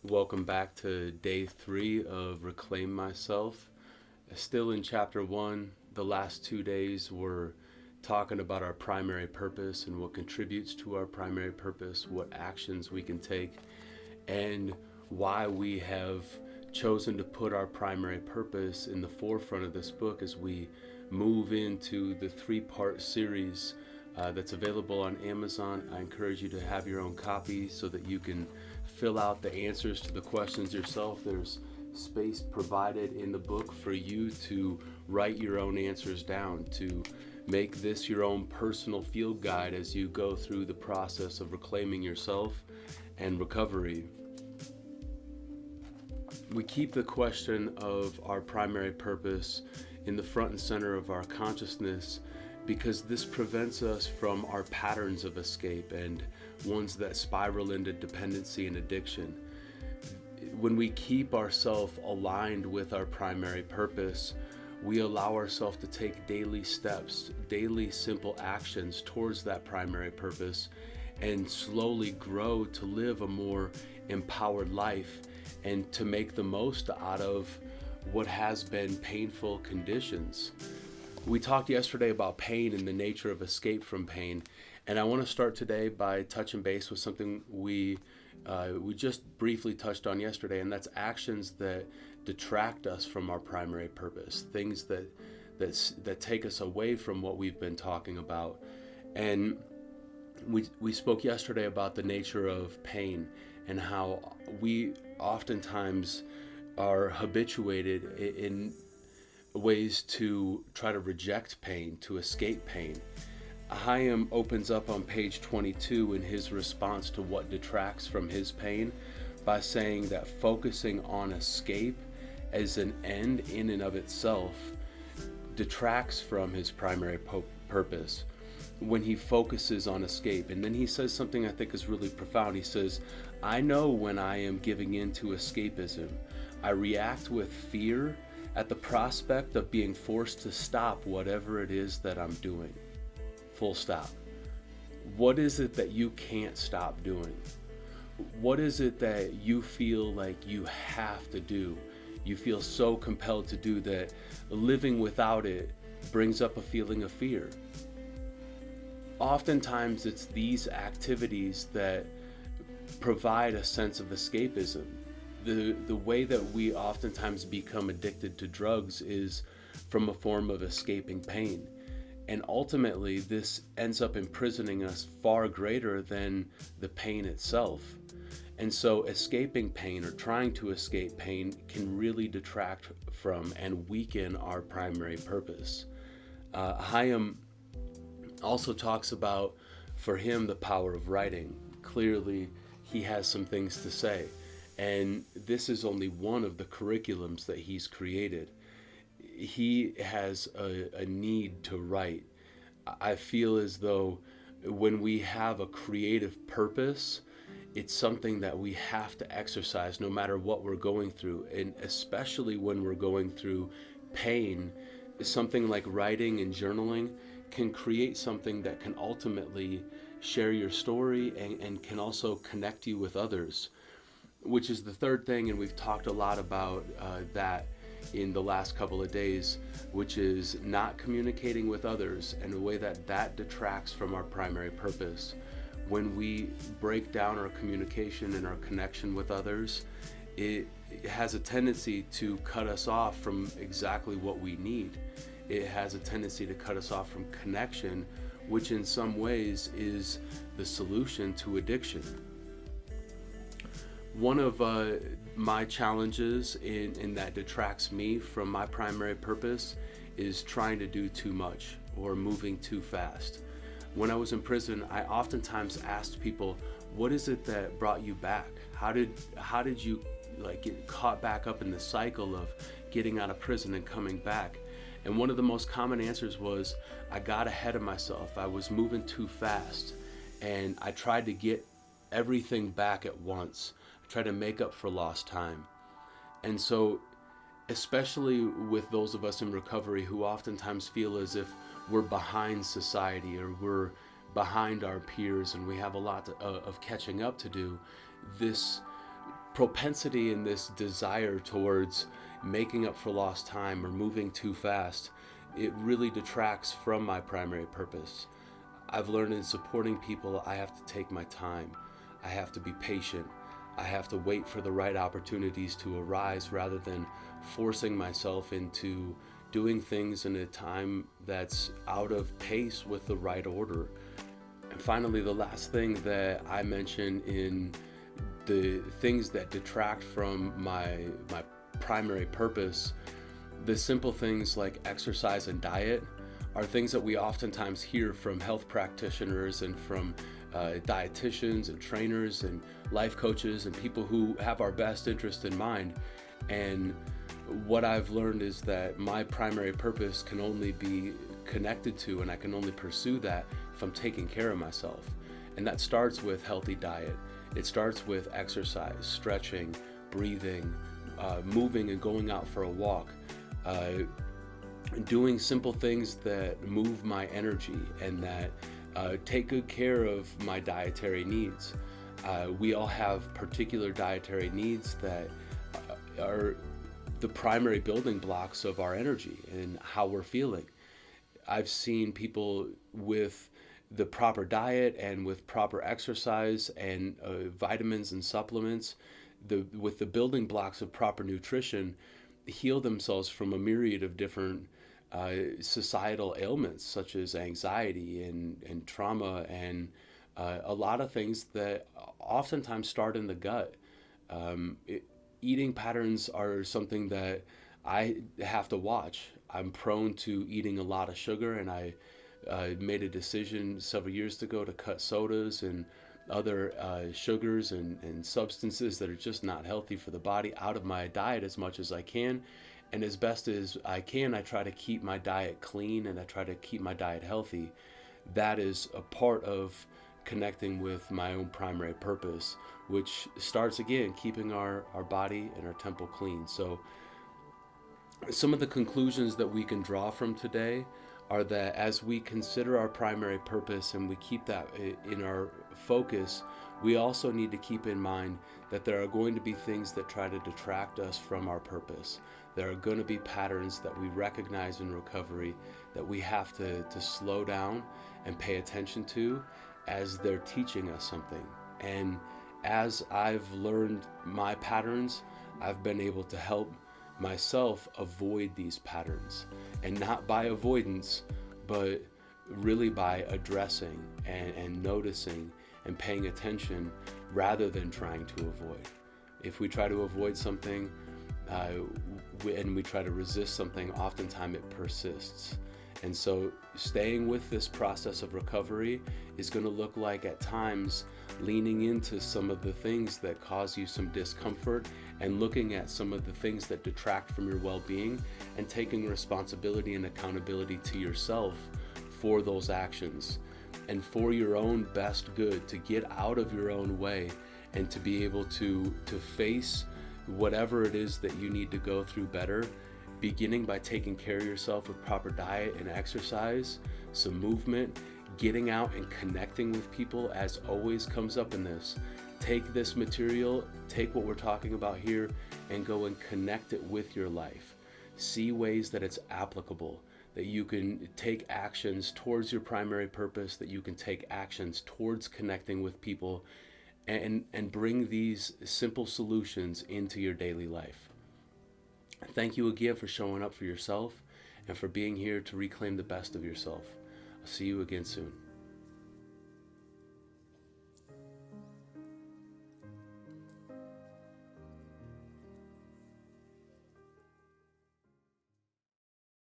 Welcome back to day 3 of Reclaim Myself. Still in chapter 1, the last 2 days were talking about our primary purpose and what contributes to our primary purpose, what actions we can take, and why we have chosen to put our primary purpose in the forefront of this book as we move into the 3-part series that's available on Amazon. I encourage you to have your own copy so that you can fill out the answers to the questions yourself. There's space provided in the book for you to write your own answers down, to make this your own personal field guide as you go through the process of reclaiming yourself and recovery. We keep the question of our primary purpose in the front and center of our consciousness because this prevents us from our patterns of escape and ones that spiral into dependency and addiction. When we keep ourselves aligned with our primary purpose, we allow ourselves to take daily steps, daily simple actions towards that primary purpose, and slowly grow to live a more empowered life and to make the most out of what has been painful conditions. We talked yesterday about pain and the nature of escape from pain, and I want to start today by touching base with something we just briefly touched on yesterday, and that's actions that detract us from our primary purpose, things that take us away from what we've been talking about. And we spoke yesterday about the nature of pain and how we oftentimes are habituated in ways to try to reject pain, to escape pain. Chaim opens up on page 22 in his response to what detracts from his pain by saying that focusing on escape as an end in and of itself detracts from his primary purpose when he focuses on escape. And then he says something I think is really profound. He says, "I know when I am giving in to escapism. I react with fear at the prospect of being forced to stop whatever it is that I'm doing." Full stop. What is it that you can't stop doing? What is it that you feel like you have to do? You feel so compelled to do that living without it brings up a feeling of fear. Oftentimes it's these activities that provide a sense of escapism. The way that we oftentimes become addicted to drugs is from a form of escaping pain. And ultimately, this ends up imprisoning us far greater than the pain itself. And so escaping pain or trying to escape pain can really detract from and weaken our primary purpose. Chaim also talks about, for him, the power of writing. Clearly, he has some things to say. And this is only one of the curriculums that he's created. He has a need to write. I feel as though when we have a creative purpose, it's something that we have to exercise no matter what we're going through. And especially when we're going through pain, something like writing and journaling can create something that can ultimately share your story and can also connect you with others, which is the third thing, and we've talked a lot about that in the last couple of days, which is not communicating with others in a way that detracts from our primary purpose. When we break down our communication and our connection with others, it has a tendency to cut us off from exactly what we need. It has a tendency to cut us off from connection, which in some ways is the solution to addiction. One of my challenges in that detracts me from my primary purpose is trying to do too much or moving too fast. When I was in prison, I oftentimes asked people, "What is it that brought you back? How did you get caught back up in the cycle of getting out of prison and coming back?" And one of the most common answers was, "I got ahead of myself. I was moving too fast, and I tried to get everything back at once. Try to make up for lost time." And so, especially with those of us in recovery who oftentimes feel as if we're behind society or we're behind our peers and we have a lot of catching up to do, this propensity and this desire towards making up for lost time or moving too fast, it really detracts from my primary purpose. I've learned in supporting people, I have to take my time. I have to be patient. I have to wait for the right opportunities to arise rather than forcing myself into doing things in a time that's out of pace with the right order. And finally, the last thing that I mention in the things that detract from my primary purpose, the simple things like exercise and diet are things that we oftentimes hear from health practitioners and from dietitians and trainers and life coaches and people who have our best interest in mind. And what I've learned is that my primary purpose can only be connected to, and I can only pursue that if I'm taking care of myself. And that starts with healthy diet. It starts with exercise, stretching, breathing, moving and going out for a walk, doing simple things that move my energy and that take good care of my dietary needs. We all have particular dietary needs that are the primary building blocks of our energy and how we're feeling. I've seen people with the proper diet and with proper exercise and vitamins and supplements, with the building blocks of proper nutrition, heal themselves from a myriad of different societal ailments such as anxiety and trauma and a lot of things that oftentimes start in the gut. Eating patterns are something that I have to watch. I'm prone to eating a lot of sugar, and I made a decision several years ago to cut sodas and other sugars and substances that are just not healthy for the body out of my diet as much as I can. And as best as I can, I try to keep my diet clean and I try to keep my diet healthy. That is a part of connecting with my own primary purpose, which starts again keeping our body and our temple clean. So some of the conclusions that we can draw from today are that as we consider our primary purpose and we keep that in our focus, we also need to keep in mind that there are going to be things that try to detract us from our purpose. There are going to be patterns that we recognize in recovery that we have to slow down and pay attention to as they're teaching us something. And as I've learned my patterns, I've been able to help myself avoid these patterns, and not by avoidance, but really by addressing and noticing and paying attention rather than trying to avoid. If we try to avoid something and we try to resist something, oftentimes it persists. And so staying with this process of recovery is going to look like at times leaning into some of the things that cause you some discomfort and looking at some of the things that detract from your well-being and taking responsibility and accountability to yourself for those actions and for your own best good, to get out of your own way and to be able to face whatever it is that you need to go through better, beginning by taking care of yourself with proper diet and exercise, some movement, getting out and connecting with people, as always comes up in this. Take this material, take what we're talking about here, and go and connect it with your life. See ways that it's applicable, that you can take actions towards your primary purpose, that you can take actions towards connecting with people, and bring these simple solutions into your daily life. Thank you again for showing up for yourself and for being here to reclaim the best of yourself. I'll see you again soon.